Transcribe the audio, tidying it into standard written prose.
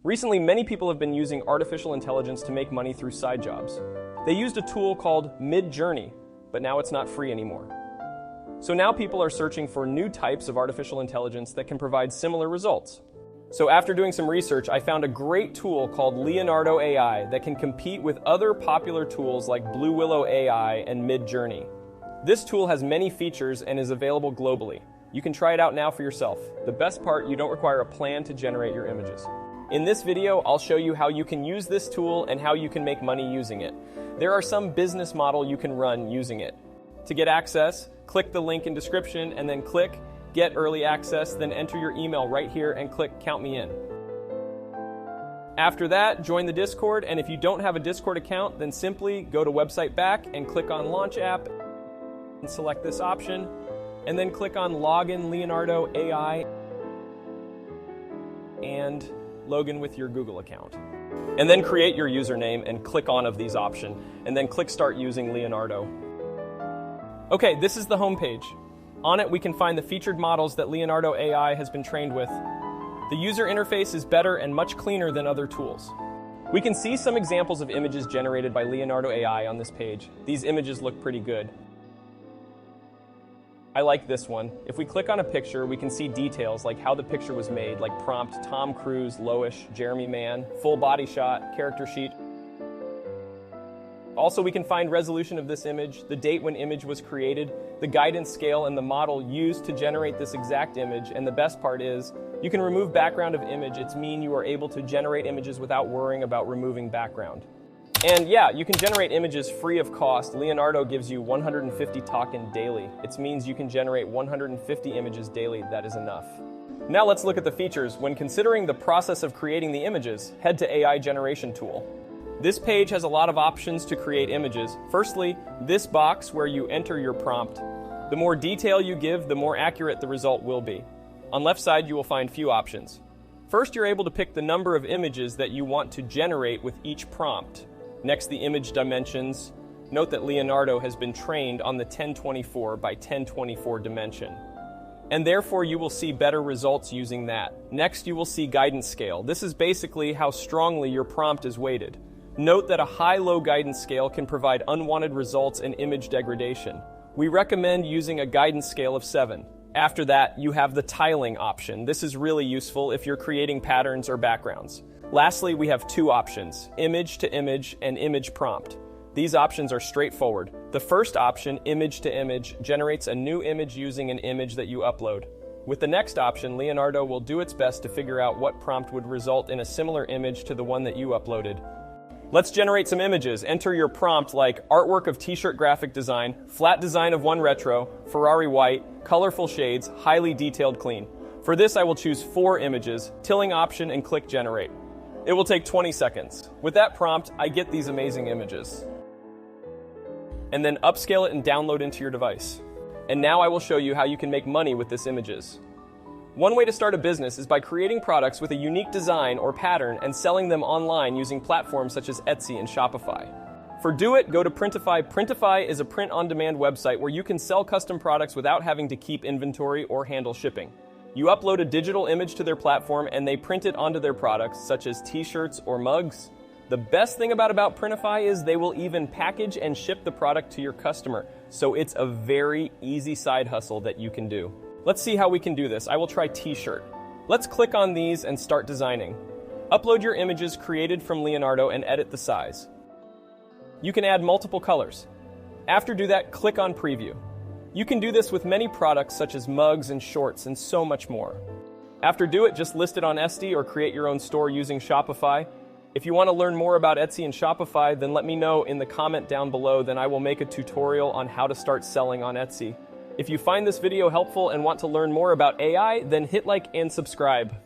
Recently, many people have been using artificial intelligence to make money through side jobs. They used a tool called Midjourney, but now it's not free anymore. So now people are searching for new types of artificial intelligence that can provide similar results. So after doing some research, I found a great tool called Leonardo AI that can compete with other popular tools like Blue Willow AI and Midjourney. This tool has many features and is available globally. You can try it out now for yourself. The best part, you don't require a plan to generate your images. In this video, I'll show you how you can use this tool and how you can make money using it. There are some business model you can run using it. To get access, click the link in description and then click Get Early Access, then enter your email right here and click Count Me In. After that, join the Discord, and if you don't have a Discord account, then simply go to Website Back and click on Launch App and select this option, and then click on Login Leonardo AI and login with your Google account. And then create your username and click on of these options, and then click Start Using Leonardo. Okay, this is the home page. On it, we can find the featured models that Leonardo AI has been trained with. The user interface is better and much cleaner than other tools. We can see some examples of images generated by Leonardo AI on this page. These images look pretty good. I like this one. If we click on a picture, we can see details like how the picture was made, like prompt, Tom Cruise, Loish, Jeremy Mann, full body shot, character sheet. Also, we can find resolution of this image, the date when image was created, the guidance scale, and the model used to generate this exact image. And the best part is, you can remove background of image. It's mean you are able to generate images without worrying about removing background. And yeah, you can generate images free of cost. Leonardo gives you 150 token daily. It means you can generate 150 images daily. That is enough. Now let's look at the features. When considering the process of creating the images, head to AI Generation Tool. This page has a lot of options to create images. Firstly, this box where you enter your prompt. The more detail you give, the more accurate the result will be. On left side, you will find few options. First, you're able to pick the number of images that you want to generate with each prompt. Next, the image dimensions. Note that Leonardo has been trained on the 1024 by 1024 dimension. And therefore, you will see better results using that. Next, you will see guidance scale. This is basically how strongly your prompt is weighted. Note that a high-low guidance scale can provide unwanted results and image degradation. We recommend using a guidance scale of 7. After that, you have the tiling option. This is really useful if you're creating patterns or backgrounds. Lastly, we have two options, image to image and image prompt. These options are straightforward. The first option, image to image, generates a new image using an image that you upload. With the next option, Leonardo will do its best to figure out what prompt would result in a similar image to the one that you uploaded. Let's generate some images. Enter your prompt like artwork of t-shirt graphic design, flat design of one retro, Ferrari white, colorful shades, highly detailed clean. For this, I will choose 4 images, tilling option, and click generate. It will take 20 seconds. With that prompt, I get these amazing images. And then upscale it and download into your device. And now I will show you how you can make money with these images. One way to start a business is by creating products with a unique design or pattern and selling them online using platforms such as Etsy and Shopify. For Do It, go to Printify. Printify is a print-on-demand website where you can sell custom products without having to keep inventory or handle shipping. You upload a digital image to their platform and they print it onto their products, such as t-shirts or mugs. The best thing about Printify is they will even package and ship the product to your customer, so it's a very easy side hustle that you can do. Let's see how we can do this. I will try t-shirt. Let's click on these and start designing. Upload your images created from Leonardo and edit the size. You can add multiple colors. After do that, click on preview. You can do this with many products such as mugs and shorts and so much more. After do it, just list it on Etsy or create your own store using Shopify. If you want to learn more about Etsy and Shopify, then let me know in the comment down below, then I will make a tutorial on how to start selling on Etsy. If you find this video helpful and want to learn more about AI, then hit like and subscribe.